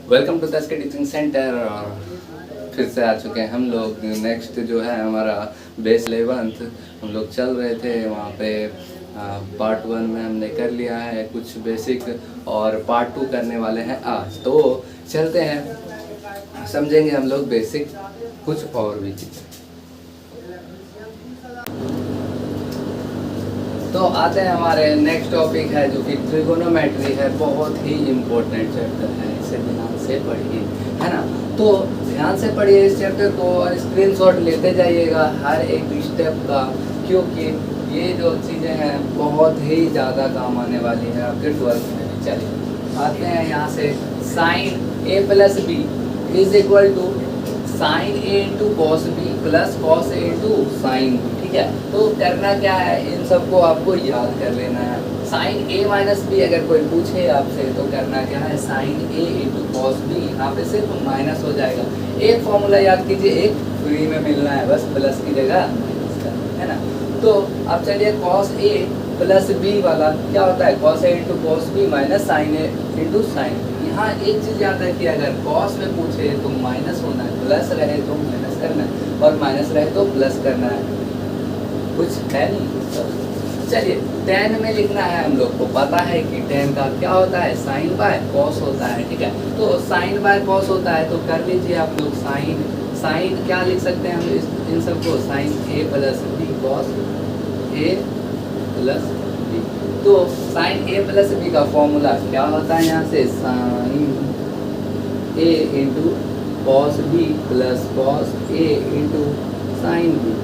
Welcome to दस के teaching centre. और फिर से आ चुके हैं हम लोग। नेक्स्ट जो है हमारा बेस 11th हम लोग चल रहे थे वहाँ पे। पार्ट 1 में हमने कर लिया है कुछ बेसिक और पार्ट 2 करने वाले हैं आज। तो चलते हैं, समझेंगे हम लोग बेसिक कुछ और भी चीज़ें। तो आते हैं हमारे नेक्स्ट टॉपिक है जो कि ट्रिगोनोमेट्री है। बहुत ही इम्पोर्टेंट चैप्टर है, इसे ध्यान से पढ़िए, है ना। तो ध्यान से पढ़िए इस चैप्टर को और स्क्रीनशॉट लेते जाइएगा हर एक स्टेप का, क्योंकि ये जो चीज़ें हैं बहुत ही ज़्यादा काम आने वाली है आपके 12th में भी। चलिए आते हैं यहाँ से। Sine A plus b is equal to sine A into cos B plus cos A into sine B. ठीक है, तो करना क्या है, इन सबको आपको याद कर लेना है। साइन ए माइनस बी अगर कोई पूछे आपसे तो करना क्या है, साइन ए इंटू कॉस बी, यहाँ पे सिर्फ माइनस हो जाएगा। एक फॉर्मूला याद कीजिए, एक फ्री में मिलना है, बस प्लस की जगह माइनस का, है ना। तो अब चलिए कॉस ए प्लस बी वाला क्या होता है, कॉस ए into cos B minus sine ए इंटू साइन बी। हाँ एक चीज़ याद है कि अगर कॉस में पूछे तो माइनस होना है, प्लस रहे तो माइनस करना है और माइनस रहे तो प्लस करना है, कुछ है नहीं। चलिए टेन में लिखना है, हम लोग को पता है कि टेन का क्या होता है, साइन बाय कॉस होता है। ठीक है, तो साइन बाय कॉस होता है तो कर लीजिए आप लोग। साइन क्या लिख सकते हैं हम इन सबको, sine A plus B cos A plus B. तो साइन ए प्लस बी का फॉर्मूला क्या होता है, यहाँ से साइन ए into cos B plus cos ए इंटू साइन बी,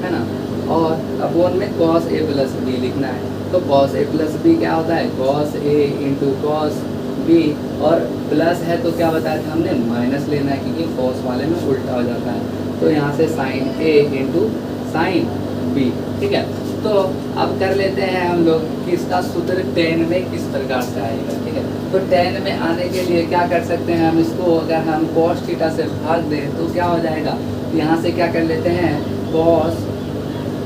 है ना। और अपोन में कॉस ए प्लस बी लिखना है। तो कॉस ए प्लस बी क्या होता है, कॉस ए इंटू कॉस बी, और प्लस है तो क्या बताया था हमने, माइनस लेना है, क्योंकि कॉस वाले में उल्टा हो जाता है। तो यहाँ से साइन ए इंटू साइन बी। ठीक है, तो अब कर लेते हैं हम लोग कि इसका सूत्र टेन में किस प्रकार से आएगा। ठीक है, तो टेन में आने के लिए क्या कर सकते हैं हम, इसको अगर हम कॉस थीटा से भाग दें तो क्या हो जाएगा, यहाँ से क्या कर लेते हैं, cos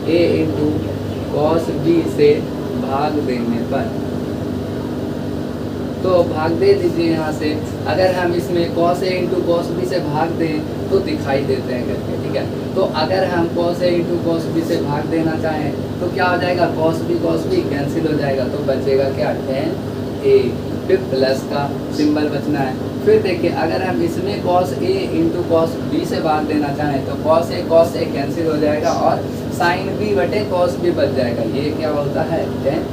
A into cos B से भाग देने पर, तो भाग दे दीजिए यहाँ से। अगर हम इसमें cos A into cos B से भाग दें तो दिखाई देते हैं करके। ठीक है, तो अगर हम cos A into cos B से भाग देना चाहें तो क्या हो जाएगा, कॉस बी कैंसिल हो जाएगा, तो बचेगा क्या, टेन ए, फिर प्लस का सिंबल बचना है। फिर देखिए अगर हम इसमें cos A into cos B से भाग देना चाहें तो कॉस ए कैंसिल हो जाएगा और साइन बी बटे कॉस बी बच जाएगा। ये क्या होता है, टेन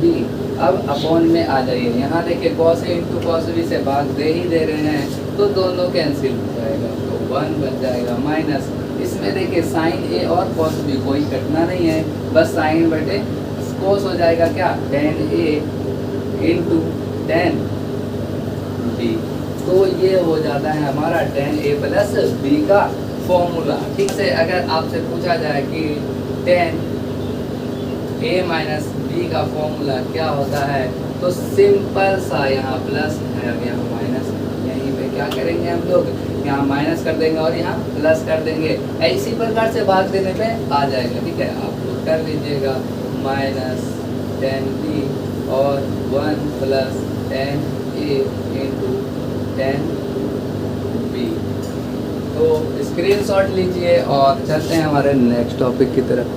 बी। अब अपॉन में आ जाइए, यहाँ देखिए cos A into cos B से भाग दे ही दे रहे हैं तो दोनों कैंसिल हो जाएगा, तो 1 बच जाएगा माइनस। इसमें देखिए साइन ए और कॉस बी कोई कटना नहीं है, बस साइन बटे कॉस हो जाएगा क्या, टेन ए इंटू टेन बी। तो ये हो जाता है हमारा टेन ए प्लस बी का फॉर्मूला। ठीक से अगर आपसे पूछा जाए कि टेन ए माइनस बी का फॉर्मूला क्या होता है, तो सिंपल सा यहाँ प्लस है और यहाँ माइनस, यहीं पे क्या करेंगे हम लोग, यहाँ माइनस कर देंगे और यहाँ प्लस कर देंगे। इसी प्रकार से भाग देने पे आ जाएगा। ठीक है, आप लोग कर लीजिएगा, माइनस टेन बी और 1 प्लस टेन ए इंटू टेन बी। तो स्क्रीनशॉट लीजिए और चलते हैं हमारे नेक्स्ट टॉपिक की तरफ।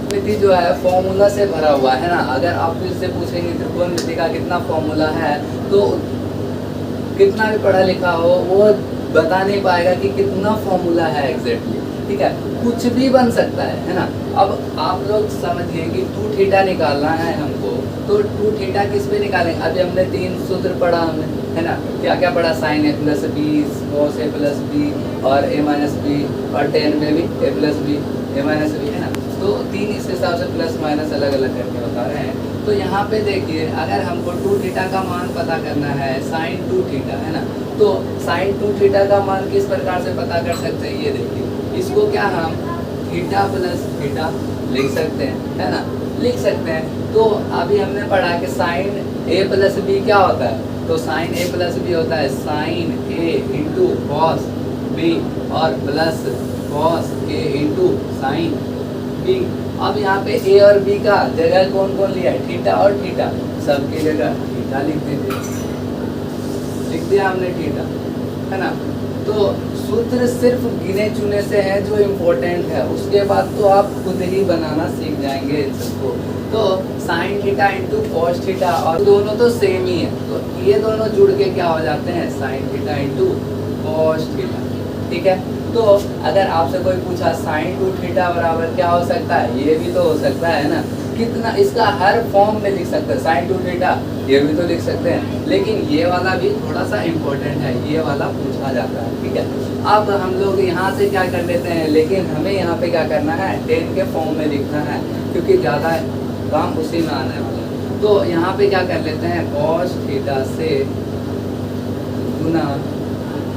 त्रिकोणमिति जो है फॉर्मूला से भरा हुआ है ना। अगर आप फिर से पूछेंगे त्रिकोणमिति का कितना फॉर्मूला है, तो कितना भी पढ़ा लिखा हो वो बता नहीं पाएगा कि कितना फॉर्मूला है एग्जैक्टली। ठीक है, कुछ भी बन सकता है ना। अब आप लोग समझिए कि 2 थीटा निकालना है हमको, तो 2 थीटा किस पे निकालेंगे। अभी हमने 3 सूत्र पढ़ा हमने, है ना। क्या क्या पढ़ा, sign A plus B, cos A plus B और ए माइनस बी, और टेन में भी ए प्लस बी ए माइनस बी, है ना। तो 3 इस हिसाब से प्लस माइनस अलग अलग करके बता रहे हैं। तो यहाँ पे देखिए अगर हमको 2 थीटा का मान पता करना है, साइन 2 थीटा, है ना। तो साइन 2 थीटा का मान किस प्रकार से पता कर सकते हैं, ये देखिए। इसको क्या हम थीटा प्लस थीटा लिख सकते हैं, है ना, लिख सकते हैं। तो अभी हमने पढ़ा कि साइन ए प्लस बी क्या होता है, तो साइन ए प्लस बी होता है साइन ए इंटू कॉस बी और प्लस कॉस ए इंटू साइन बी। अब यहाँ पे ए और बी का जगह कौन कौन लिया है, थीटा और थीटा, सबकी जगह थीटा लिख दीजिए। लिख दिया हमने थीटा, है ना। तो सूत्र सिर्फ गिने चुने से है जो इम्पोर्टेंट है, उसके बाद तो आप खुद ही बनाना सीख जाएंगे इन सबको। तो sign theta into cos theta, और दोनों तो सेम ही है, तो ये दोनों जुड़ के क्या हो जाते हैं, sign theta into cos theta, ठीक है। तो अगर आपसे कोई पूछा साइन टू थीटा बराबर क्या हो सकता है, ये भी तो हो सकता है ना, कितना इसका हर फॉर्म में लिख सकते हैं, साइन टू थीटा ये भी तो लिख सकते हैं, लेकिन ये वाला भी थोड़ा सा इम्पोर्टेंट है, ये वाला पूछा जाता है, ठीक है। अब हम लोग यहाँ से क्या कर लेते हैं, लेकिन हमें यहाँ पे क्या करना है, टेन के फॉर्म में लिखना है, क्योंकि ज़्यादा काम उसी में आने वाला है। तो यहाँ पे क्या कर लेते हैं, कॉस थीटा से गुना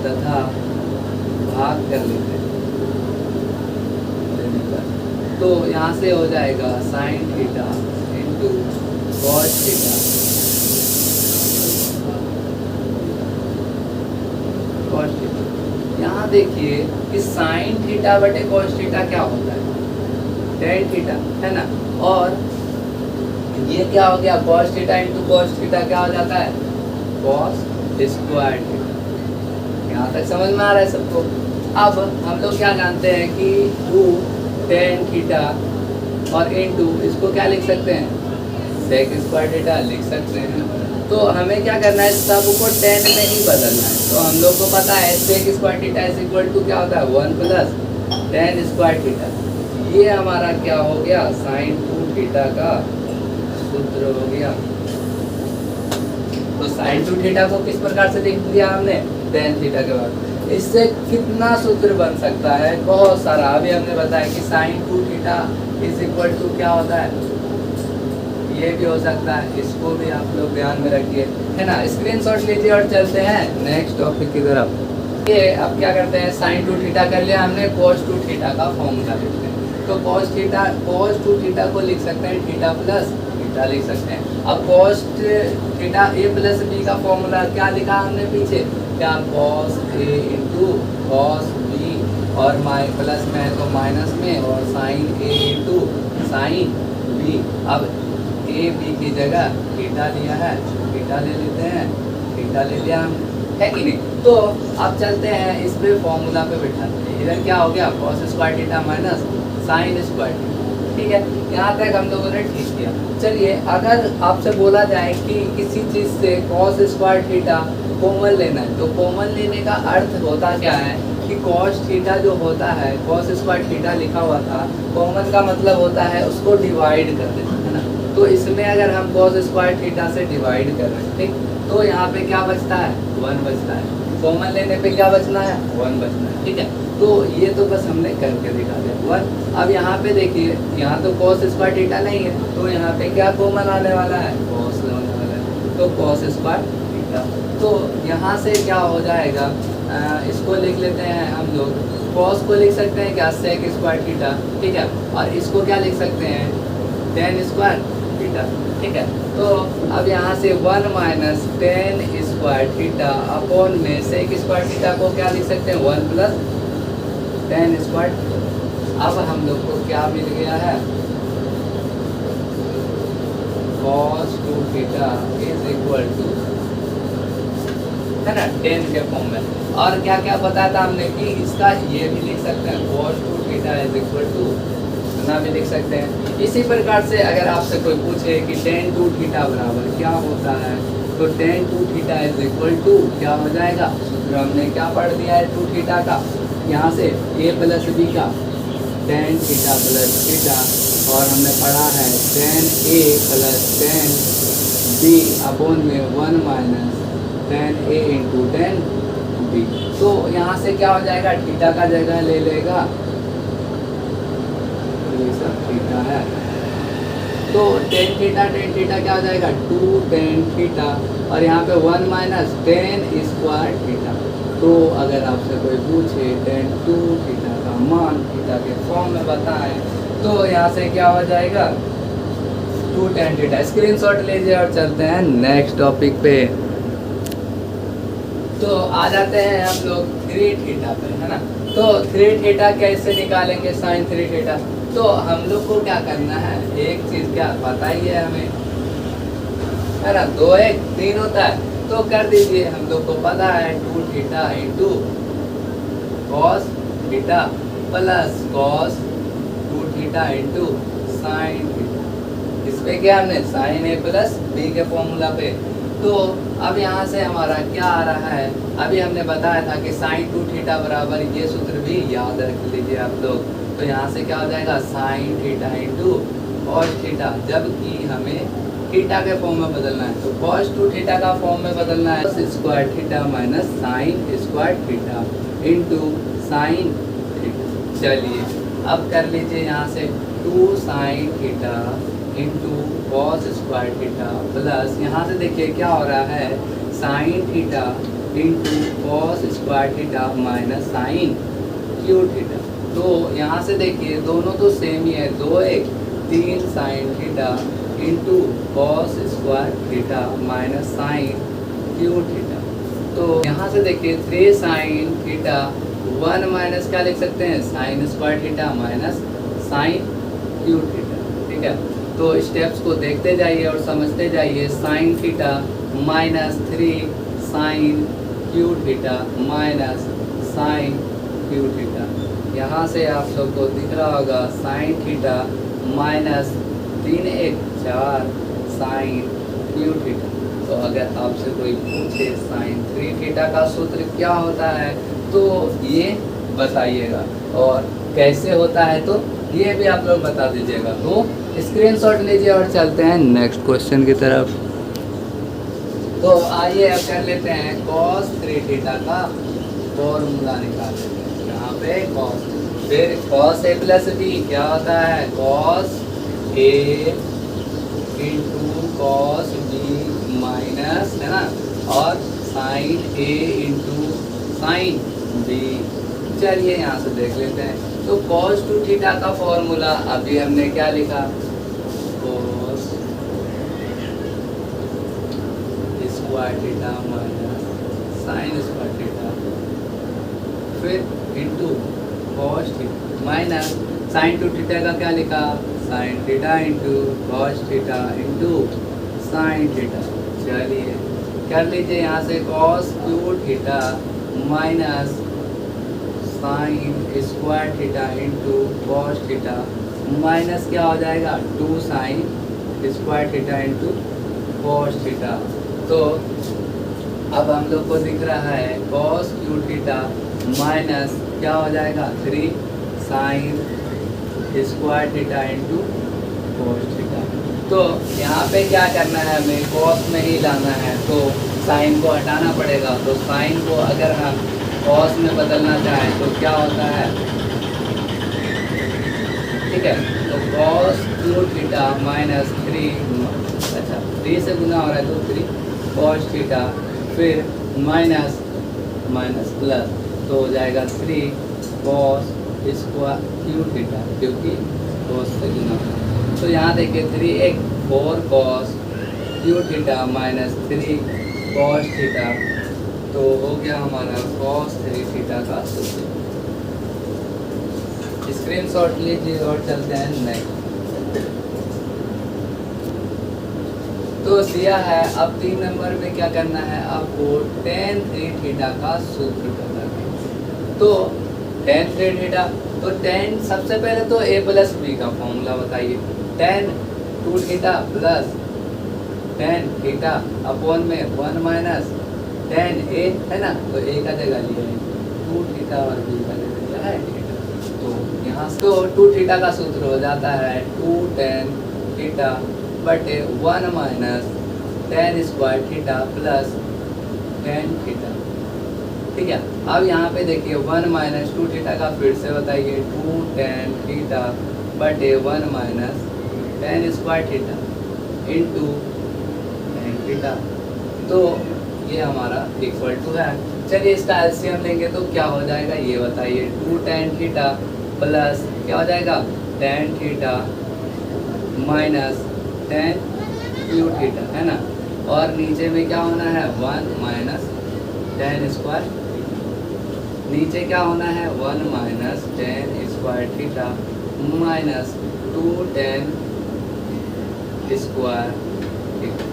तथा भाग कर लेते हैं, तो यहाँ से हो जाएगा sign theta into cos theta, cos theta. यहाँ देखिए कि साइन थीटा बटे कॉस थीटा क्या होता है, टेन थीटा, है ना। और ये क्या हो गया, cos theta into cos theta क्या हो जाता है, कॉस स्क्वायर थीटा। यहाँ तक समझ में आ रहा है सबको। अब हम लोग क्या जानते हैं कि टू टेन थीटा और इनटू इसको क्या लिख सकते हैं, सेक स्क्वायर थीटा लिख सकते हैं। तो हमें क्या करना है, सबको टेन में ही बदलना है। तो हम लोग को पता है sec square theta is equal to क्या होता है, 1 प्लस टेन स्क्वायर थीटा। ये हमारा क्या हो गया, साइन टू थीटा का सूत्र हो गया। तो साइन टू थीटा को किस प्रकार से लिख दिया हमने, टेन थीटा के बाद। इससे कितना सूत्र बन सकता है, बहुत सारा। अभी हमने बताया कि sine two theta is equal to क्या होता है, ये भी हो सकता है, इसको भी आप लोग ध्यान में रखिए, है ना। स्क्रीनशॉट लीजिए और चलते हैं नेक्स्ट टॉपिक की तरफ। ये अब क्या करते हैं, साइन टू थीटा कर लिया हमने, कॉस टू थीटा का फॉर्मूला लिखते हैं। तो कॉस टू थीटा को लिख सकते हैं थीटा प्लस थीटा लिख सकते हैं। अब कॉस थीटा ए प्लस बी का फॉर्मूला क्या लिखा हमने पीछे, क्या cos A into cos B, और प्लस में है तो माइनस में, और साइन ए इंटू साइन बी। अब ए बी की जगह थीटा लिया है, थीटा ले लेते हैं, थीटा ले लिया हम, है कि नहीं। तो अब चलते हैं इस पे फॉर्मूला पे बैठाते हैं। इधर क्या हो गया, cos square theta minus sine square theta, ठीक है। यहाँ तक हम लोगों ने ठीक किया। चलिए अगर आपसे बोला जाए कि किसी चीज़ से कॉस स्क्वायर थीटा कॉमन लेना है, तो कॉमन लेने का अर्थ होता क्या है कि कॉस थीटा जो होता है, कॉस स्क्वायर थीटा लिखा हुआ था, कॉमन का मतलब होता है उसको डिवाइड कर देना, है ना। तो इसमें अगर हम कॉस स्क्वायर थीटा से डिवाइड कर रहे हैं, ठीक, तो यहाँ पे क्या बचता है, 1 बचता है। कॉमन लेने पे क्या बचना है, 1 बचना है, ठीक है। तो ये तो बस हमने करके दिखा दिया 1। अब यहाँ पे देखिए, यहाँ तो कॉस स्क्वायर थीटा नहीं है, तो यहाँ पे क्या कॉमन आने वाला है, कॉस आने वाला है, तो कॉस स्क्वायर थीटा। तो यहाँ से क्या हो जाएगा, इसको लिख लेते हैं हम लोग, कॉस को लिख सकते हैं क्या, सेक स्क्वायर थीटा, ठीक है। और इसको क्या लिख सकते हैं, टेन स्क्वायर थीटा, ठीक है। तो अब यहाँ से 1 minus ten square theta upon में सेक स्क्वायर थीटा को क्या लिख सकते हैं, 1 प्लस टेन स्क्वायर। अब हम लोग को क्या मिल गया है, cos 2 theta is equal to, है ना, 10 के फॉर्म में। और क्या क्या बताया था हमने कि इसका ये भी लिख सकते हैं, cos 2 theta is equal to, इतना भी लिख सकते हैं। इसी प्रकार से अगर आपसे कोई पूछे कि tan 2 थीटा बराबर क्या होता है, तो tan 2 theta is equal to क्या हो जाएगा, सूत्र हमने क्या पढ़ दिया है 2 थीटा का, यहाँ से a प्लस बी का tan थीटा प्लस थीटा, और हमने पढ़ा है tan a plus tan b upon में 1 minus tan a into tan b। तो यहाँ से क्या हो जाएगा, थीटा का जगह ले लेगा, ये सब थीटा है, तो tan थीटा क्या हो जाएगा, 2 tan थीटा, और यहाँ पे 1 माइनस tan स्क्वायर थीटा। तो अगर आपसे कोई पूछे tan 2 थीटा का मान थीटा के फॉर्म में बताएं, तो यहाँ से क्या हो जाएगा, 2 tan थीटा। स्क्रीनशॉट लीजिए और चलते हैं नेक्स्ट टॉपिक पे। तो आ जाते हैं हम लोग 3 थीटा पे, है ना। तो 3 थीटा कैसे निकालेंगे, साइन 3 थीटा। तो हम लोग को क्या करना है, एक चीज़ क्या पता ही है हमें, है ना, 2 1 3 होता है, तो कर दीजिए, हम लोग को पता है 2 theta into cos theta plus cos 2 theta into sine theta. इस पे क्या हमने साइन ए प्लस बी के फॉर्मूला पे। तो अब यहाँ से हमारा क्या आ रहा है, अभी हमने बताया था कि साइन 2 थीटा बराबर, ये सूत्र भी याद रख लीजिए आप लोग। तो यहाँ से क्या हो जाएगा sign theta into cos theta, जबकि हमें थीटा के फॉर्म में बदलना है तो कॉस 2 थीटा का फॉर्म में बदलना है, cos square theta minus sine square theta into sine theta. चलिए अब कर लीजिए यहाँ से 2 sine theta into cos square theta plus, यहाँ से देखिए क्या हो रहा है sine theta into cos square theta minus sine cube theta. तो यहाँ से देखिए दोनों तो सेम ही है, 2 1 3 sine theta into cos square theta minus sine cube theta. तो यहाँ से देखिए 3 साइन थीटा 1 माइनस क्या लिख सकते हैं sine square theta minus sine cube theta. ठीक है, तो स्टेप्स को देखते जाइए और समझते जाइए। Sine theta minus 3 sine cube theta minus sine cube theta. यहाँ से आप लोग को दिख रहा होगा sine theta minus 3 1 4 sine cube theta. तो अगर आपसे कोई पूछे साइन 3 थीटा का सूत्र क्या होता है तो ये बताइएगा, और कैसे होता है तो ये भी आप लोग बता दीजिएगा। तो स्क्रीनशॉट लीजिए और चलते हैं नेक्स्ट क्वेश्चन की तरफ। तो आइए अब कर लेते हैं cos 3 थीटा का फॉर्मूला निकाल लेते हैं। यहाँ पे cos, फिर cos a प्लस बी क्या होता है cos a into cos B minus, है ना, और sine a into sine B. चलिए यहाँ से देख लेते हैं। तो cos 2 थीटा का फॉर्मूला अभी हमने क्या लिखा cos square theta minus sine square theta, फिर into cos theta minus sine 2 theta का क्या लिखा sine theta into cos theta into sine theta. चलिए कर लीजिए यहाँ से cos cube theta minus sine square theta into cos theta minus क्या हो जाएगा 2 sine square theta into cos theta. तो अब हम लोग को दिख रहा है cos क्यू थीटा माइनस क्या हो जाएगा 3 sign square theta into cos theta. तो यहाँ पे क्या करना है हमें कॉस में ही लाना है, तो साइन को हटाना पड़ेगा। तो साइन को अगर हम कॉस में बदलना चाहें तो क्या होता है, ठीक है, तो cos क्यू थीटा माइनस 3, अच्छा 3 से गुना हो रहा है तो 3 cos थीटा, फिर माइनस माइनस प्लस, तो हो जाएगा 3 cos स्क्वायर क्यू थीटा, क्योंकि cos से गुना। तो यहाँ देखिए 3 1 4 cos cube theta minus 3 cos theta, तो हो गया हमारा cos 3 थीटा का सूत्र। स्क्रीनशॉट लीजिए और चलते हैं नेक्स्ट। तो दिया है, अब 3 नंबर में क्या करना है आपको tan 3 थीटा का सूत्र पता है। तो tan 3 थीटा, तो tan सबसे पहले तो a प्लस बी का फॉर्मूला बताइए। tan 2 theta plus tan theta upon में 1 माइनस tan a, है ना, तो a का जगह लिया है 2 थीटा और b का जगह लिया है थीटा। तो यहाँ से तो 2 थीटा का सूत्र हो जाता है 2 tan थीटा बटे 1 minus tan square theta plus tan theta. ठीक है, अब यहाँ पे देखिए 1 माइनस 2 थीटा का फिर से बताइए 2 tan थीटा बटे 1 minus tan square theta into tan theta. तो ये हमारा इक्वल टू है। चलिए इसका एलसीएम लेंगे तो क्या हो जाएगा ये बताइए। 2 tan थीटा प्लस क्या हो जाएगा tan theta minus tan Q theta, है ना, और नीचे में क्या होना है 1 माइनस tan स्क्वायर, नीचे क्या होना है 1 minus tan square theta minus 2 tan square theta,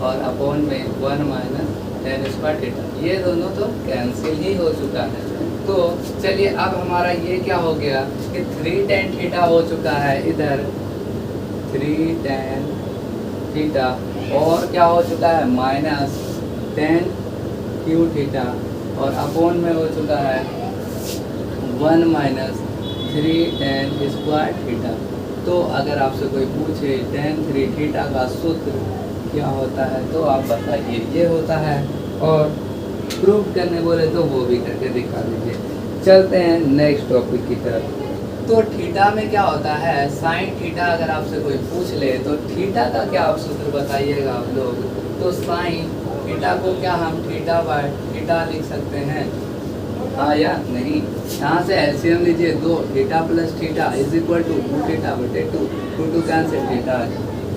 और अपॉन में 1 माइनस टेन स्क्वायर थीटा, ये दोनों तो कैंसिल ही हो चुका है। तो चलिए अब हमारा ये क्या हो गया कि 3 tan थीटा हो चुका है इधर, 3 tan थीटा, और क्या हो चुका है माइनस tan क्यू थीटा, और अपोन में हो चुका है 1 माइनस 3 tan स्क्वायर थीटा। तो अगर आपसे कोई पूछे tan 3 थीटा का सूत्र क्या होता है तो आप बताइए, ये होता है, और प्रूव करने बोले तो वो भी करके दिखा दीजिए। चलते हैं नेक्स्ट टॉपिक की तरफ। तो थीटा में क्या होता है, साइन थीटा अगर आपसे कोई पूछ ले तो थीटा का क्या आप सूत्र बताइएगा आप लोग। तो साइन थीटा को क्या हम थीटा बाय थीटा लिख सकते हैं, हाँ या नहीं। यहाँ से एलसीएम लीजिए, 2 theta plus theta is equal to 2 theta बटे 2, 2 कैंसिल थीटा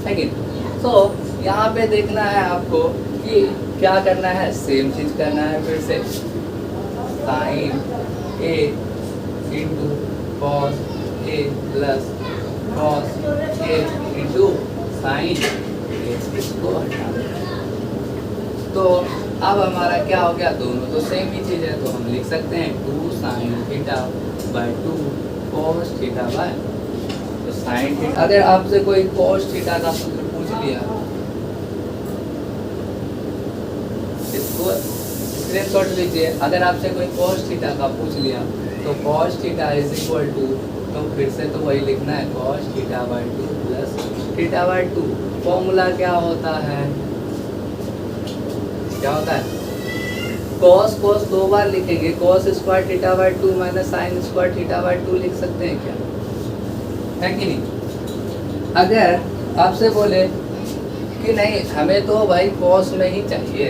है कि। तो यहाँ पे देखना है आपको कि क्या करना है, सेम चीज करना है फिर से, sine A into cos A plus cos A into sine ए, इसको हटाना। तो अब हमारा क्या हो गया, दोनों तो सेम ही चीज़ है, तो हम लिख सकते हैं 2 sine theta by 2 cos theta bye, तो साइन थीटा। अगर आपसे कोई कॉस थीटा का सूत्र पूछ लिया, इसको स्क्रीनशॉट लीजिए, अगर आपसे कोई कॉस थीटा का पूछ लिया तो cos theta is equal to, तो फिर से तो वही लिखना है cos theta by 2 plus theta by 2। Formula क्या होता है, क्या होता है, कॉस कॉस 2 बार लिखेंगे, cos square theta by 2 minus sine square theta by 2 लिख सकते हैं क्या, है कि नहीं। अगर आपसे बोले कि नहीं हमें तो भाई कॉस में ही चाहिए,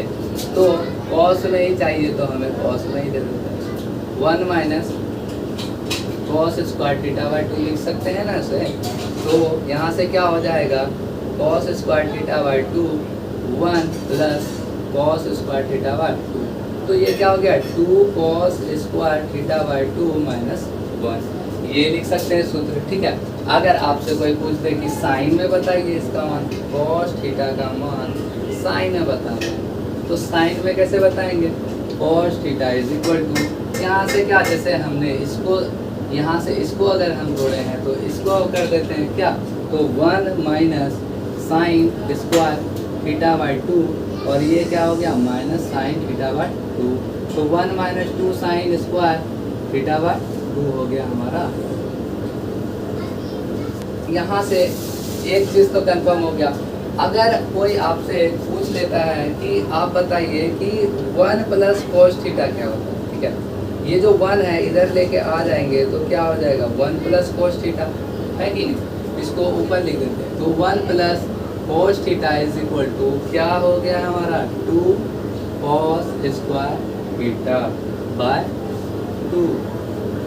तो कॉस में ही चाहिए तो हमें कॉस में ही दे देते हैं, 1 minus cos square theta by 2 लिख सकते हैं ना इसे। तो यहाँ से क्या हो जाएगा, cos square theta by 2 1 plus cos square theta by 2, तो ये क्या हो गया 2 cos square theta by 2 minus 1, ये लिख सकते हैं सूत्र, ठीक है। अगर आपसे कोई पूछ दे कि साइन में बताइए इसका मान, कॉस थीटा का मान साइन में बताना है, तो साइन में कैसे बताएंगे, cos theta is equal to, यहाँ से क्या, जैसे हमने इसको यहाँ से इसको अगर हम जोड़े हैं तो इसको कर देते हैं क्या, तो 1 minus sine square theta by 2, और ये क्या हो गया माइनस साइन थीटा बाय 2, तो 1 minus 2 sine square theta by 2 हो गया हमारा। यहाँ से एक चीज़ तो कंफर्म हो गया। अगर कोई आपसे पूछ लेता है कि आप बताइए कि 1 प्लस कॉस थीटा क्या होता है, ठीक है, ये जो 1 है इधर लेके आ जाएंगे तो क्या हो जाएगा 1 प्लस कॉस थीटा, है कि नहीं, इसको ऊपर लिख देते हैं, तो 1 plus cos theta is equal to क्या हो गया हमारा 2 कॉस स्क्वायर थीटा बाय 2,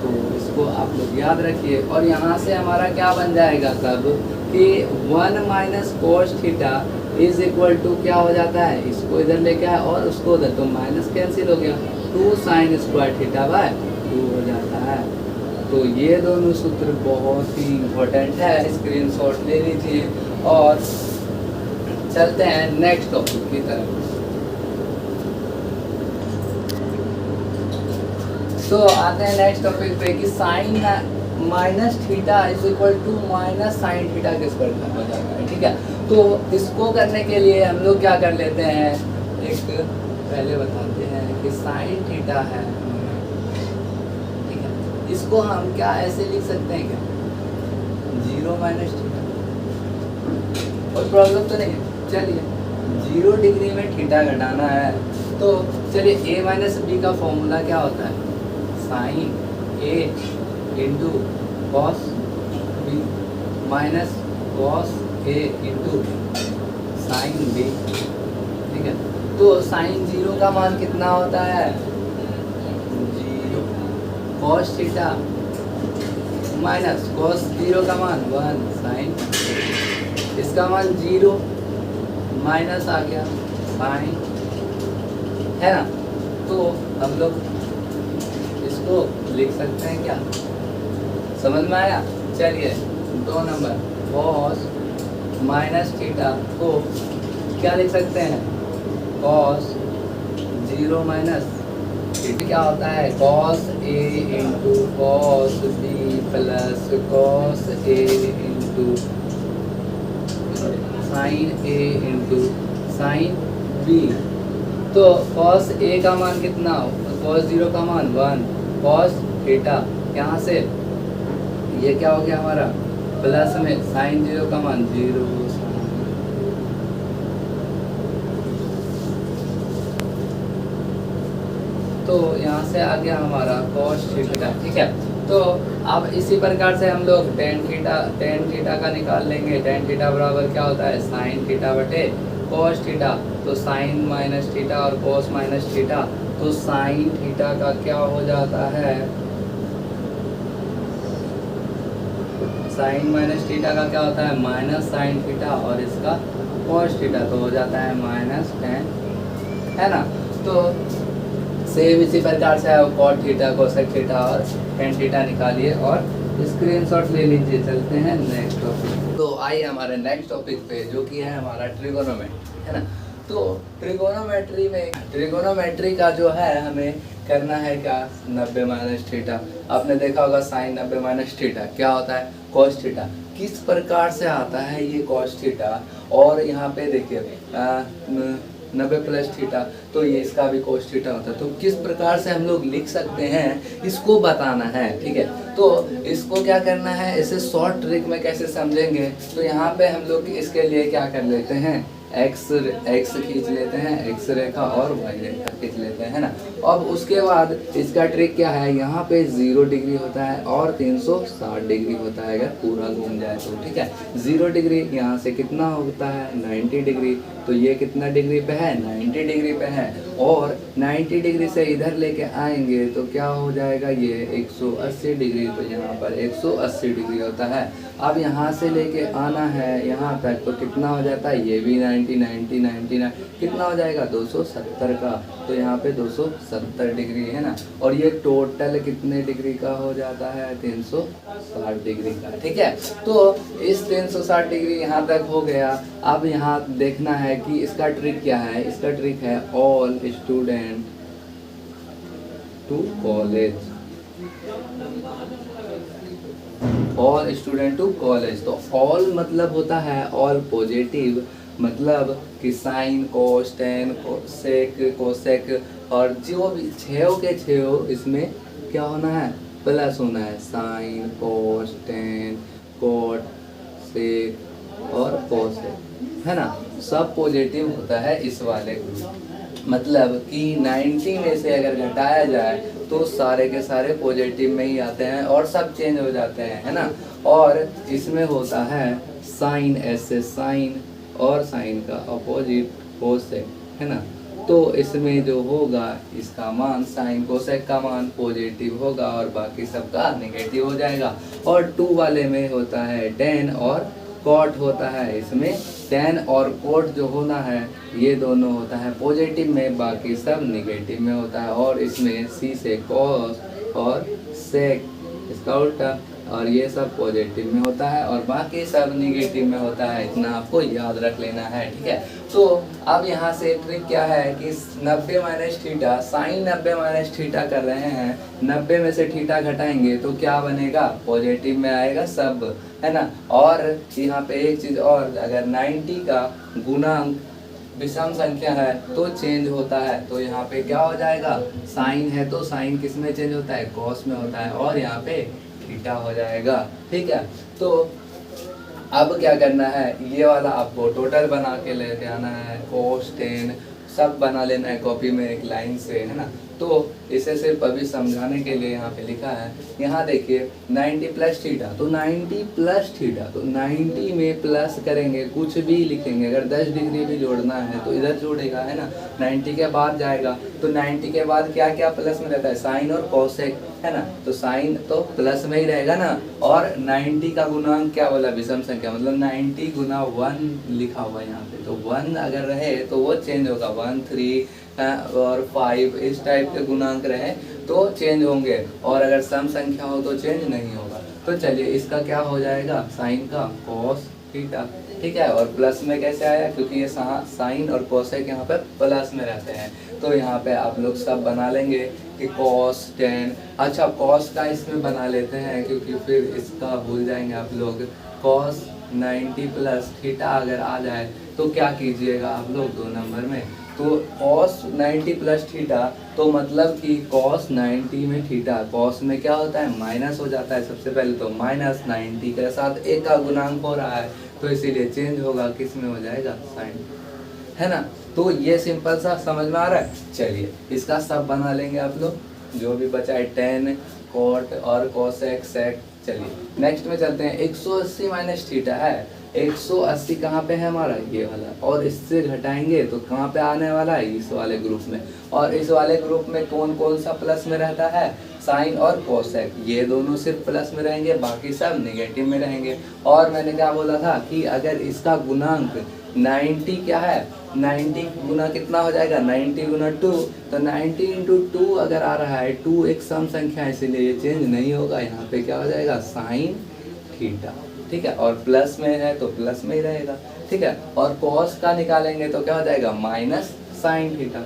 तो इसको आप लोग याद रखिए। और यहाँ से हमारा क्या बन जाएगा तब कि 1 minus cos theta is equal to क्या हो जाता है, इसको इधर लेके आए और उसको उधर, तो माइनस कैंसिल हो गया, 2 साइन स्क्वायर थीटा बाय 2 हो जाता है। तो ये दोनों सूत्र बहुत ही इम्पोर्टेंट है, स्क्रीनशॉट ले लीजिए और चलते हैं नेक्स्ट टॉपिक की तरफ। तो आते हैं नेक्स्ट टॉपिक पे कि sine minus theta is equal to minus sine theta के स्क्वायर का हो जाता है, ठीक है। तो इसको करने के लिए हम लोग क्या कर लेते हैं, एक पहले बताते हैं कि साइन थीटा है, ठीक है, इसको हम क्या ऐसे लिख सकते हैं क्या, 0 माइनस थीटा, कोई प्रॉब्लम तो नहीं है। चलिए 0 डिग्री में थीटा घटाना है, तो चलिए a माइनस बी का फॉर्मूला क्या होता है, साइन ए into cos B minus cos ए इंटू साइन बी, ठीक है। तो साइन 0 का मान कितना होता है 0, कॉस थीटा माइनस कॉस 0 का मान 1 साइन, इसका मान 0 माइनस आ गया साइन, है ना। तो हम लोग इसको लिख सकते हैं क्या, समझ में आया। चलिए 2 नंबर कॉस माइनस थीटा को क्या लिख सकते हैं, कॉस 0 माइनस क्या होता है कॉस ए into cos B plus cos ए इंटू साइन ए इंटू साइन बी। तो कॉस ए का मान कितना, कॉस 0 का मान 1 कॉस थीटा, यहाँ से ये क्या हो गया हमारा प्लस में साइन 0 का मान 0, तो यहाँ से आ गया हमारा कॉस थीटा। ठीक है, तो अब इसी प्रकार से हम लोग टेन थीटा का निकाल लेंगे। टेन थीटा बराबर क्या होता है साइन थीटा बटे कॉस थीटा, तो साइन माइनस थीटा और कॉस माइनस थीटा, तो साइन थीटा का क्या हो जाता है, साइन माइनस थीटा का क्या होता है माइनस साइन थीटा और इसका कॉस थीटा, तो हो जाता है माइनस टेन, है ना। तो सेम इसी प्रकार से कॉट थीटा कोसेक थीटा और टेन थीटा निकालिए और स्क्रीनशॉट ले लीजिए। चलते हैं नेक्स्ट टॉपिक। तो आइए हमारे नेक्स्ट टॉपिक पे जो कि है हमारा ट्रिगोनोमेट्री, है ना। तो ट्रिगोनोमेट्री का जो है हमें करना है क्या 90 माइनस थीटा। आपने देखा होगा साइन 90 माइनस थीटा क्या होता है कॉस थीटा। किस प्रकार से आता है ये कॉस थीटा, और यहाँ पे देखिए 90 प्लस थीटा, तो ये इसका भी कोस थीटा होता है। तो किस प्रकार से हम लोग लिख सकते हैं इसको बताना है, ठीक है। तो इसको क्या करना है, इसे शॉर्ट ट्रिक में कैसे समझेंगे, तो यहाँ पे हम लोग इसके लिए क्या कर लेते हैं एक्स खींच लेते हैं, एक्स रेखा और वाई रेखा खींच लेते हैं, है ना। अब उसके बाद इसका ट्रिक क्या है, यहाँ पे 0 डिग्री होता है और 360 डिग्री होता है अगर पूरा घूम जाए तो, ठीक है। 0 डिग्री यहाँ से कितना होता है 90 डिग्री, तो ये कितना डिग्री पे है 90 डिग्री पे है, और 90 डिग्री से इधर लेके आएंगे तो क्या हो जाएगा ये 180 डिग्री, तो यहाँ पर 180 डिग्री होता है। अब यहाँ से लेके आना है यहाँ तक तो कितना हो जाता है, ये भी 90 कितना हो जाएगा 270 का, तो यहाँ पे 270 डिग्री, है ना। और ये टोटल कितने डिग्री का हो जाता है 360 डिग्री का, ठीक है। तो इस 360 डिग्री यहाँ तक हो गया। अब यहाँ देखना है कि इसका ट्रिक क्या है, इसका ट्रिक है all student to college, all student to college. तो ऑल मतलब होता है ऑल पॉजिटिव, मतलब कि sine cos tan sec cosec और जो भी छेओ के छेओ इसमें क्या होना है प्लस होना है, sine cos tan cot sec और कोसेक, है ना, सब पॉजिटिव होता है इस वाले ग्रुप। मतलब कि 90 में से अगर घटाया जाए तो सारे के सारे पॉजिटिव में ही आते हैं और सब चेंज हो जाते हैं, है ना। और इसमें होता है साइन ऐसे साइन और साइन का अपोजिट कोसेक, है ना। तो इसमें जो होगा इसका मान साइन कोसेक का मान पॉजिटिव होगा और बाकी सबका नेगेटिव हो जाएगा। और 2 वाले में होता है टेन और कॉट होता है, इसमें टेन और कोट जो होना है ये दोनों होता है पॉजिटिव में, बाकी सब नेगेटिव में होता है। और इसमें सी से कॉस और सेक इसका उल्टा, और ये सब पॉजिटिव में होता है और बाकी सब नेगेटिव में होता है। इतना आपको याद रख लेना है, ठीक है। तो अब यहाँ से ट्रिक क्या है कि 90 minus theta, sine 90 minus theta कर रहे हैं, 90 में से थीटा घटाएंगे तो क्या बनेगा पॉजिटिव में आएगा सब, है ना। और यहाँ पे एक चीज़ और, अगर 90 का गुणांक विषम संख्या है तो चेंज होता है, तो यहाँ पे क्या हो जाएगा साइन है तो साइन किस में चेंज होता है कॉस में होता है, और यहाँ पे थीटा हो जाएगा, ठीक है। तो अब क्या करना है, ये वाला आपको टोटल बना के लेके आना है, कोस टेन सब बना लेना है कॉपी में एक लाइन से, है ना। तो इसे सिर्फ अभी समझाने के लिए यहाँ पे लिखा है। यहाँ देखिए 90 प्लस थीटा, तो 90 प्लस थीटा, तो 90 में प्लस करेंगे कुछ भी लिखेंगे, अगर 10 डिग्री भी जोड़ना है तो इधर जोड़ेगा, है ना। 90 के बाद जाएगा तो 90 के बाद क्या क्या प्लस में रहता है साइन और कोसेक, है ना। तो साइन तो प्लस में ही रहेगा ना, और 90 का गुणांक क्या बोला विषम संख्या, मतलब 90 गुना 1 लिखा हुआ है यहाँ पे, तो 1 अगर रहे तो वो चेंज होगा, 1 3 और 5 इस टाइप के गुणांक रहे तो चेंज होंगे, और अगर सम संख्या हो तो चेंज नहीं होगा। तो चलिए इसका क्या हो जाएगा साइन का कॉस थीटा, ठीक है। और प्लस में कैसे आया, क्योंकि ये साइन और कोसेक यहाँ पे प्लस में रहते हैं, तो यहाँ पे आप लोग सब बना लेंगे कि cos 10, अच्छा cos का इसमें बना लेते हैं क्योंकि फिर इसका भूल जाएंगे आप लोग। cos 90 प्लस थीटा अगर आ जाए तो क्या कीजिएगा आप लोग 2 नंबर में, तो cos 90 प्लस थीटा, तो मतलब कि cos 90 में थीटा, cos में क्या होता है माइनस हो जाता है सबसे पहले, तो माइनस 90 के साथ एक का गुणांक हो रहा है, तो इसीलिए चेंज होगा किस में हो जाएगा साइन, है ना। तो ये सिंपल सा समझ में आ रहा है। चलिए इसका सब बना लेंगे आप लोग, जो भी बचा है 10 cot और cosec sec। चलिए नेक्स्ट में चलते हैं। 180 माइनस थीटा है, 180 कहाँ पे है हमारा ये वाला, और इससे घटाएंगे तो कहाँ पे आने वाला है इस वाले ग्रुप में, और इस वाले ग्रुप में कौन कौन सा प्लस में रहता है, साइन और कोसेक, ये दोनों सिर्फ प्लस में रहेंगे, बाकी सब नेगेटिव में रहेंगे। और मैंने क्या बोला था कि अगर इसका गुणांक 90 क्या है, 90 गुना कितना हो जाएगा 90 गुना 2, तो 90 इंटू 2 अगर आ रहा है, 2 एक सम संख्या है इसीलिए ये चेंज नहीं होगा, यहाँ पे क्या हो जाएगा साइन थीटा, ठीक है, और प्लस में है तो प्लस में ही रहेगा, ठीक है। और कॉस का निकालेंगे तो क्या हो जाएगा माइनस साइन थीटा,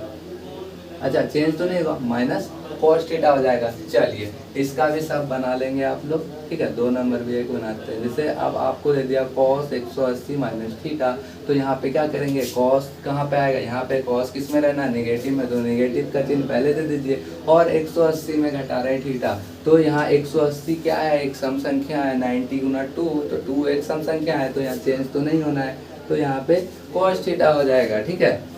अच्छा चेंज तो नहीं होगा, माइनस कॉस थीटा हो जाएगा। चलिए इसका भी सब बना लेंगे आप लोग, ठीक है, 2 नंबर भी एक बनाते हैं। जैसे अब आपको दे दिया कॉस 180 माइनस थीटा, तो यहाँ पे क्या करेंगे, कॉस कहाँ पे आएगा, यहाँ पे कॉस किस में रहना, नेगेटिव में, तो नेगेटिव का चिन्ह पहले दे दीजिए, और 180 में घटा रहे थीटा, तो यहाँ 180 क्या है, एक सम संख्या है, 90 गुना 2, तो 2 एक सम संख्या है, तो यहाँ चेंज तो नहीं होना है, तो यहाँ पे कॉस थीटा हो जाएगा, ठीक है।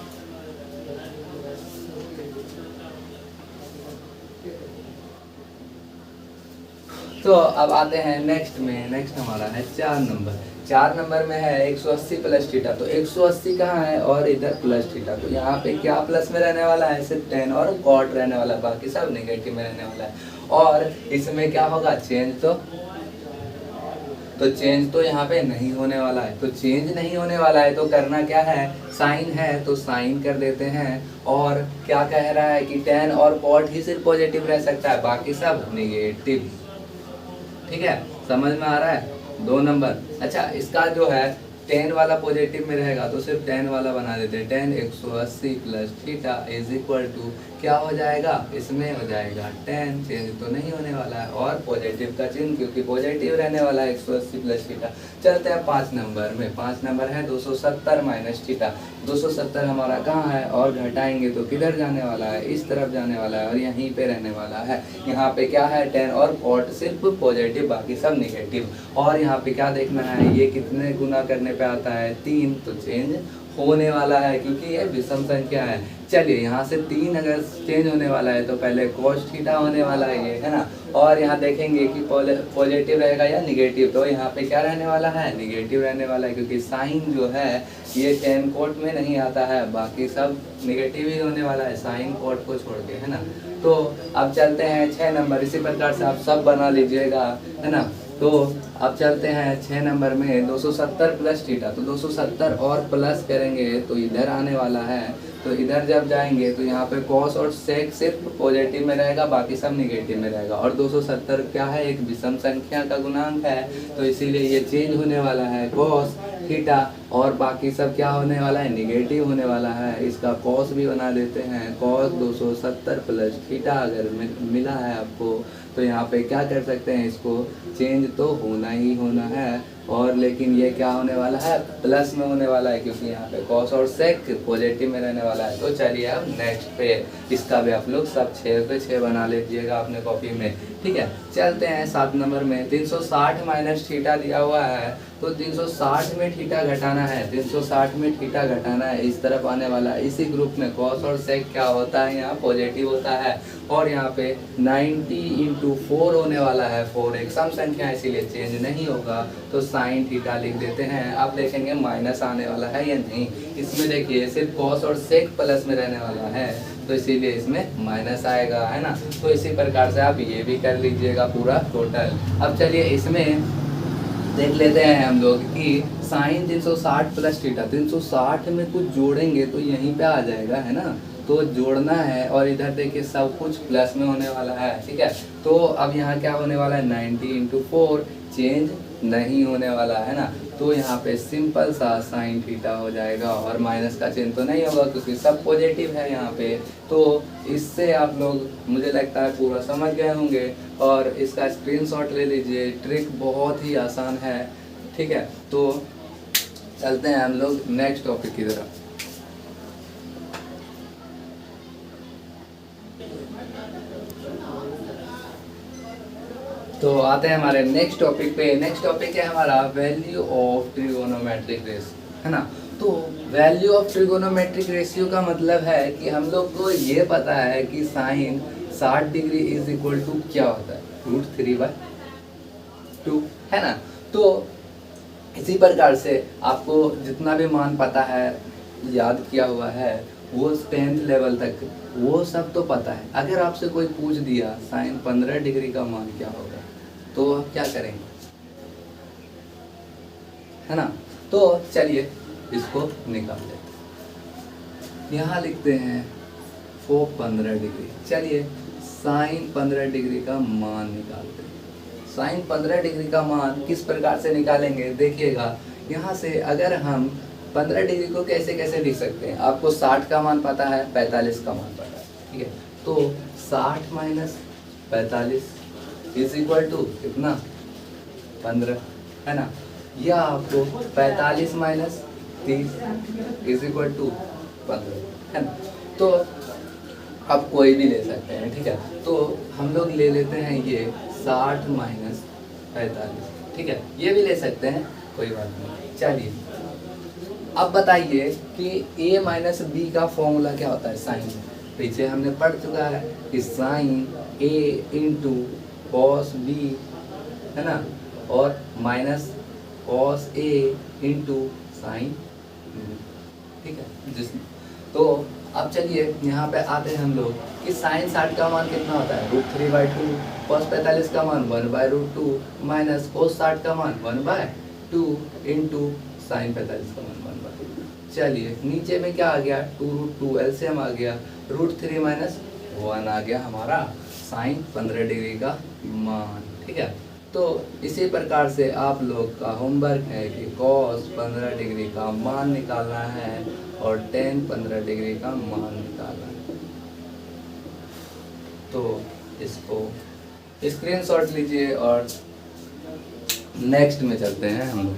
तो अब आते हैं नेक्स्ट में, नेक्स्ट हमारा है 4 नंबर। 4 नंबर में है 180 प्लस थीटा, तो 180 कहाँ है और इधर प्लस थीटा, तो यहाँ पे क्या प्लस में रहने वाला है, सिर्फ 10 और कॉट रहने वाला है, बाकी सब नेगेटिव में रहने वाला है। और इसमें क्या होगा चेंज, तो चेंज तो यहाँ पे नहीं होने वाला है, तो चेंज नहीं होने वाला है तो करना क्या है, साइन है तो साइन कर देते हैं, और क्या कह रहा है कि 10 और कॉट ही सिर्फ पॉजिटिव रह सकता है, बाकी सब नेगेटिव, ठीक है, समझ में आ रहा है। 2 नंबर, अच्छा इसका जो है 10 वाला पॉजिटिव में रहेगा तो सिर्फ 10 वाला बना देते हैं, 10 180 plus theta is equal to क्या हो जाएगा, इसमें हो जाएगा 10, चेंज तो नहीं होने वाला है, और पॉजिटिव का चिन्ह क्योंकि पॉजिटिव रहने वाला है 180 प्लस थीटा। चलते हैं 5 नंबर में। 5 नंबर है 270 माइनस थीटा, 270 हमारा कहाँ है, और घटाएंगे तो किधर जाने वाला है, इस तरफ जाने वाला है, और यहीं पे रहने वाला है। यहाँ पे क्या है 10 और कॉट सिर्फ पॉजिटिव, बाकी सब नेगेटिव। और यहाँ पे क्या देखना है, ये कितने गुना करने पे आता है 3, तो चेंज होने वाला है क्योंकि ये विषम संख्या है। चलिए यहाँ से 3 अगर चेंज होने वाला है तो पहले cos थीटा होने वाला है ये, है ना, और यहाँ देखेंगे कि पॉजिटिव रहेगा या निगेटिव, तो यहाँ पे क्या रहने वाला है, निगेटिव रहने वाला है, क्योंकि साइन जो है ये 10 कोट में नहीं आता है, बाकी सब निगेटिव ही होने वाला है साइन कोट को छोड़ के, है ना। तो अब चलते हैं 6 नंबर, इसी प्रकार से आप सब बना लीजिएगा, है ना। तो अब चलते हैं 6 नंबर में 270 प्लस थीटा, तो 270 और प्लस करेंगे तो इधर आने वाला है, तो इधर जब जाएंगे तो यहाँ पे कॉस और सेक सिर्फ पॉजिटिव में रहेगा, बाकी सब निगेटिव में रहेगा, और 270 क्या है, एक विषम संख्या का गुणांक है, तो इसीलिए ये चेंज होने वाला है कॉस थीटा, और बाकी सब क्या होने वाला है, निगेटिव होने वाला है। इसका कॉस भी बना देते हैं, कॉस 270 प्लस थीटा अगर मिला है आपको, तो यहाँ पे क्या कर सकते हैं, इसको चेंज तो होना ही होना है, और लेकिन ये क्या होने वाला है, प्लस में होने वाला है, क्योंकि यहाँ पे कॉस और सेक पॉजिटिव में रहने वाला है। तो चलिए अब नेक्स्ट पे इसका भी आप लोग सब 6 पे 6 बना लीजिएगा अपने कॉपी में, ठीक है। चलते हैं 7 नंबर में। 360 माइनस थीटा दिया हुआ है, तो 360 में थीटा घटाना है, 360 में थीटा घटाना है, इस तरफ आने वाला है। इसी ग्रुप में कॉस और सेक क्या होता है, यहाँ पॉजिटिव होता है, और यहाँ पे 90 इंटू 4 होने वाला है, 4 एक सम संख्या है इसीलिए चेंज नहीं होगा, तो साइन थीटा लिख देते हैं। अब देखेंगे माइनस आने वाला है या नहीं, इसमें देखिए सिर्फ कॉस और सेक प्लस में रहने वाला है, तो इसीलिए इसमें माइनस आएगा, है ना। तो इसी प्रकार से आप ये भी कर लीजिएगा पूरा टोटल। अब चलिए इसमें देख लेते हैं हम लोग कि साइन 360 प्लस थीटा, 360 में कुछ जोड़ेंगे तो यहीं पे आ जाएगा, है ना, तो जोड़ना है, और इधर देखिए सब कुछ प्लस में होने वाला है, ठीक है। तो अब यहाँ क्या होने वाला है, 90 इंटू 4 चेंज नहीं होने वाला है ना, तो यहाँ पे सिंपल सा साइन थीटा हो जाएगा और माइनस का चिन्ह तो नहीं होगा क्योंकि सब पॉजिटिव है यहाँ पे। तो इससे आप लोग मुझे लगता है पूरा समझ गए होंगे और इसका स्क्रीनशॉट ले लीजिए। ट्रिक बहुत ही आसान है, ठीक है। तो चलते हैं हम लोग नेक्स्ट टॉपिक की तरफ। तो आते हैं हमारे नेक्स्ट टॉपिक पे। नेक्स्ट टॉपिक है हमारा वैल्यू ऑफ ट्रिगोनोमेट्रिक रेशियो, है ना। तो वैल्यू ऑफ ट्रिगोनोमेट्रिक रेशियो का मतलब है कि हम लोग को ये पता है कि sine 60 degree is equal to क्या होता है, √3/2, है ना। तो इसी प्रकार से आपको जितना भी मान पता है, याद किया हुआ है, वो 10th लेवल तक वो सब तो पता है। अगर आपसे कोई पूछ दिया साइन 15 डिग्री का मान क्या होगा तो आप क्या करेंगे, है ना। तो चलिए इसको निकाल लेते हैं। यहाँ लिखते हैं 15 डिग्री। चलिए साइन 15 डिग्री का मान निकालते हैं। साइन 15 डिग्री का मान किस प्रकार से निकालेंगे देखिएगा। यहाँ से अगर हम 15 डिग्री को कैसे कैसे लिख सकते हैं, आपको 60 का मान पता है, 45 का मान पता है, ठीक है। तो 60 माइनस 45 इज इक्वल टू कितना, 15, है ना। या आपको 45 माइनस 30 इज इक्वल टू 15, है ना। तो आप कोई भी ले सकते हैं, ठीक है। तो हम लोग ले लेते हैं ये 60 माइनस 45, ठीक है। ये भी ले सकते हैं, कोई बात नहीं। चलिए अब बताइए कि a माइनस बी का फॉर्मूला क्या होता है साइन। पीछे हमने पढ़ चुका है कि sine a into cos B, है ना, और minus cos a into sine, ठीक है। तो अब चलिए यहाँ पे आते हैं हम लोग कि साइन 60 का मान कितना होता है, √3/2, कॉस 45 का मान 1/√2 माइनस कॉस 60 का मान 1/2 इंटू साइन 45 का मान 1/2। चलिए नीचे में क्या आ गया, 2√2 एलसीएम आ गया, √3 माइनस 1 आ गया हमारा साइन 15 डिग्री का मान, ठीक है। तो इसी प्रकार से आप लोग का होमवर्क है कि कॉस 15 डिग्री का मान निकालना है और टेन 15 डिग्री का मान निकालना है। तो इसको स्क्रीनशॉट लीजिए और नेक्स्ट में चलते हैं हम लोग।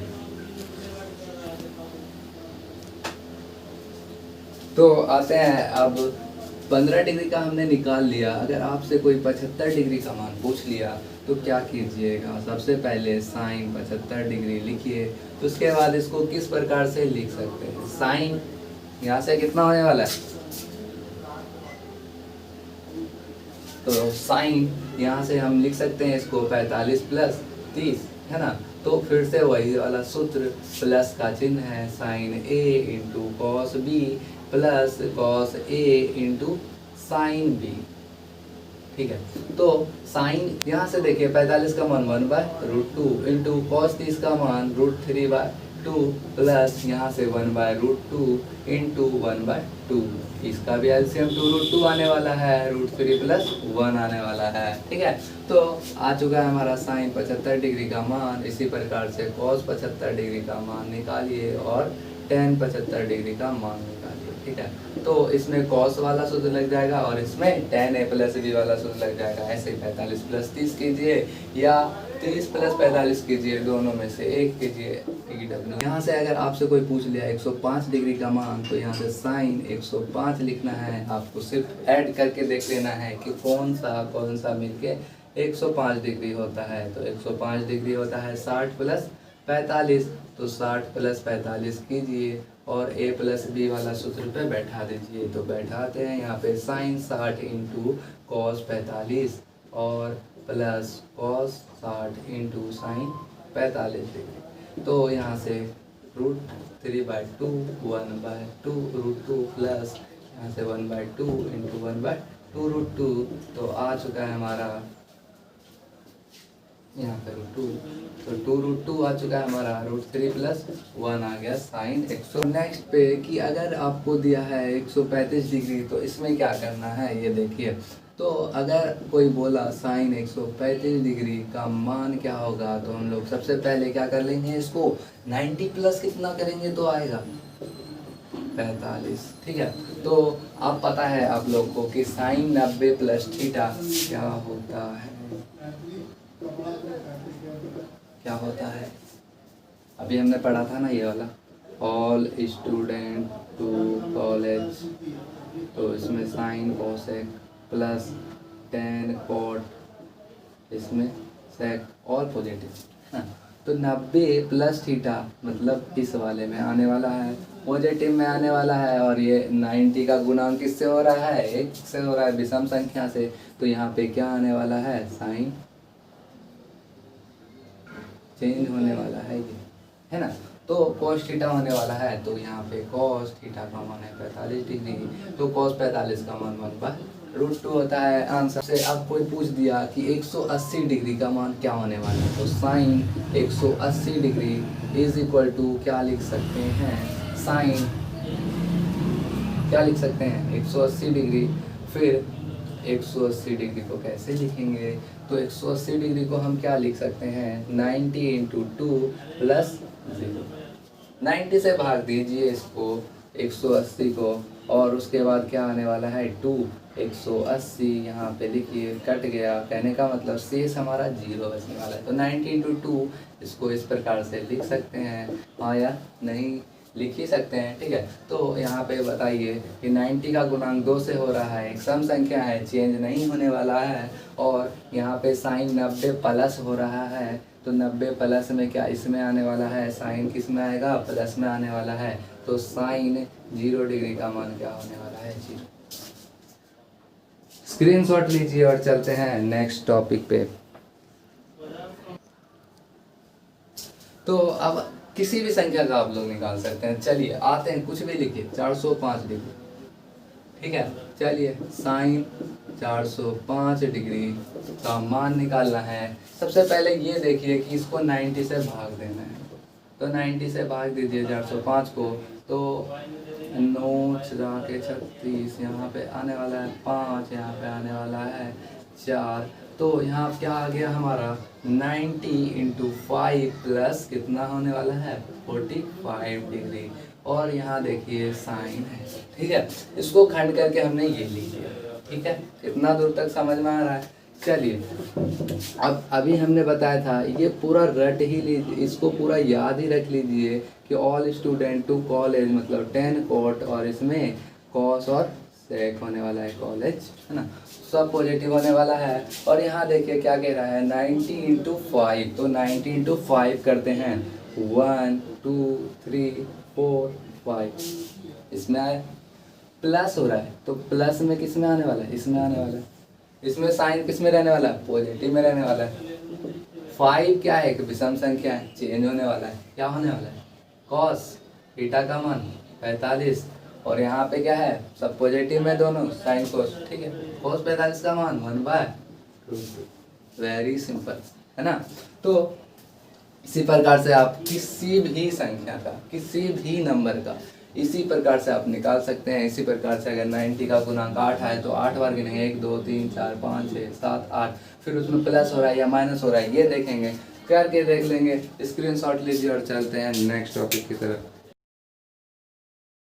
तो आते हैं अब 15 डिग्री का हमने निकाल लिया। अगर आपसे कोई 75 डिग्री का मान पूछ लिया तो क्या कीजिएगा, सबसे पहले साइन 75 डिग्री लिखिए। तो उसके बाद इसको किस प्रकार से लिख सकते हैं, साइन यहाँ से कितना होने वाला है, तो साइन यहाँ से हम लिख सकते हैं इसको 45 प्लस 30, है ना। तो फिर से वही वाला सूत्र, प्लस का चिन्ह है, sine a into cos B plus cos a into sine B, ठीक है। तो साइन यहाँ से देखिए 45 का मान 1/√2 इंटू कॉस 30 का मान √3/2 प्लस यहाँ से 1/√2 इंटू 1/2, इसका भी एलसीएम 2√2 आने वाला है, √3 प्लस 1 आने वाला है, ठीक है। तो आ चुका है हमारा साइन 75 डिग्री का मान। इसी प्रकार से कॉस 75 डिग्री का मान निकालिए और टेन 75 डिग्री का मान निकालिए, ठीक है। तो इसमें कॉस वाला सूत्र लग जाएगा और इसमें tan a प्लस बी वाला सूत्र लग जाएगा। ऐसे ही 45 प्लस 30 कीजिए या 30 प्लस 45 कीजिए, दोनों में से एक कीजिए, TW। यहाँ से अगर आपसे कोई पूछ लिया 105 डिग्री का मान, तो यहाँ से साइन 105 लिखना है। आपको सिर्फ ऐड करके देख लेना है कि कौन सा मिलके 105 डिग्री होता है। तो 105 डिग्री होता है 60 प्लस 45, तो 60 प्लस 45 कीजिए और a प्लस बी वाला सूत्र पे बैठा दीजिए। तो बैठाते हैं यहाँ पे साइन 60 इंटू कॉस 45 और plus cos 60 into sine 45 degree. तो यहाँ से √3/2 1/2 √2 प्लस यहाँ से 1/2 इंटू 1/2 √2। तो आ चुका है हमारा यहाँ पे √2, तो 2√2 आ चुका है हमारा, √3 प्लस 1 आ गया साइन 100। नेक्स्ट पे कि अगर आपको दिया है 135 डिग्री तो इसमें क्या करना है, ये देखिए। तो अगर कोई बोला साइन 135 डिग्री का मान क्या होगा, तो हम लोग सबसे पहले क्या कर लेंगे, इसको 90 प्लस कितना करेंगे तो आएगा 45। ठीक है, तो अब पता है आप लोग को कि साइन 90 प्लस थीटा क्या होता है, क्या होता है। अभी हमने पढ़ा था ना ये वाला, ऑल स्टूडेंट टू कॉलेज, तो इसमें sine cosec plus tan cot, इसमें सेक ऑल पॉजिटिव। हाँ, तो 90 प्लस थीटा मतलब इस वाले में आने वाला है, पॉजिटिव में आने वाला है, और ये 90 का गुणा किससे हो रहा है, एक से हो रहा है, विषम संख्या से, तो यहाँ पे क्या आने वाला है, साइन चेंज होने वाला है ये, है ना। तो cos थीटा होने वाला है, तो यहाँ पे cos थीटा का मान है 45 डिग्री, तो cos 45 का मान 1/√2 होता है आंसर से। अब कोई पूछ दिया कि 180 डिग्री का मान क्या होने वाला है, तो sine 180 degree is equal to क्या लिख सकते हैं, साइन क्या लिख सकते हैं 180 डिग्री। फिर 180 डिग्री को कैसे लिखेंगे, तो 180 डिग्री को हम क्या लिख सकते हैं, 90 इंटू 2 प्लस 0। 90 से भाग दीजिए इसको 180 को, और उसके बाद क्या आने वाला है 2, 180 यहाँ पे लिखिए, कट गया, कहने का मतलब शेष हमारा 0 बचने वाला है। तो 90 इंटू 2 इसको इस प्रकार से लिख सकते हैं, हाँ या नहीं, लिख ही सकते हैं। ठीक है, तो यहाँ पे बताइए कि 90 का गुणांक 2 से हो रहा है, एक सम संख्या है, चेंज नहीं होने वाला है, और यहाँ पे साइन 90 प्लस हो रहा है, तो 90 प्लस में क्या इसमें आने वाला है, साइन किस में आएगा, प्लस में आने वाला है, तो साइन 0 डिग्री का मान क्या होने वाला है, 0। स्क्रीनशॉट लीजिए और चलते हैं नेक्स्ट टॉपिक पे। तो अब किसी भी संख्या का आप लोग निकाल सकते हैं, चलिए आते हैं, कुछ भी लिखिए, 405 डिग्री। ठीक है, चलिए साइन 405 डिग्री का मान निकालना है। सबसे पहले ये देखिए कि इसको 90 से भाग देना है, तो 90 से भाग दीजिए 405 को, तो 9 के 36, यहाँ पे आने वाला है 5, यहाँ पे आने वाला है 4, तो यहाँ क्या आ गया हमारा 90 इंटू 5 प्लस कितना होने वाला है 45 डिग्री, और यहाँ देखिए साइन है। ठीक है, इसको खंड करके हमने ये लिख दिया। ठीक है, इतना दूर तक समझ में आ रहा है। चलिए, अब अभी हमने बताया था, ये पूरा रट ही लीजिए, इसको पूरा याद ही रख लीजिए कि ऑल स्टूडेंट टू कॉलेज मतलब 10 कोट, और इसमें कॉस और सेक होने वाला है, कॉलेज, है ना, सब पॉजिटिव होने वाला है। और यहाँ देखिए क्या कह रहा है 90 इंटू 5, तो 90 इंटू 5 करते हैं, 1 2 3 4 5, इसमें आए प्लस हो रहा है, तो प्लस में किस में आने वाला है, इसमें आने वाला है, इसमें साइन किस में रहने वाला है, पॉजिटिव में रहने वाला है। 5 क्या है, एक विषम संख्या है, चेंज होने वाला है, क्या होने वाला है, कॉस थीटा का मान 45, और यहाँ पे क्या है, सब पॉजिटिव में दोनों, साइन कोस। ठीक है, कोस 45 का मान 1/√2, वेरी सिंपल, है ना। तो इसी प्रकार से आप किसी भी संख्या का, किसी भी नंबर का इसी प्रकार से आप निकाल सकते हैं। इसी प्रकार से अगर 90 का गुणांक 8 है तो 8 बार गिनेंगे, 1 2 3 4 5 6 7 8, फिर उसमें प्लस हो रहा है या माइनस हो रहा है ये देखेंगे, करके देख लेंगे। स्क्रीनशॉट लीजिए और चलते हैं नेक्स्ट टॉपिक की तरफ।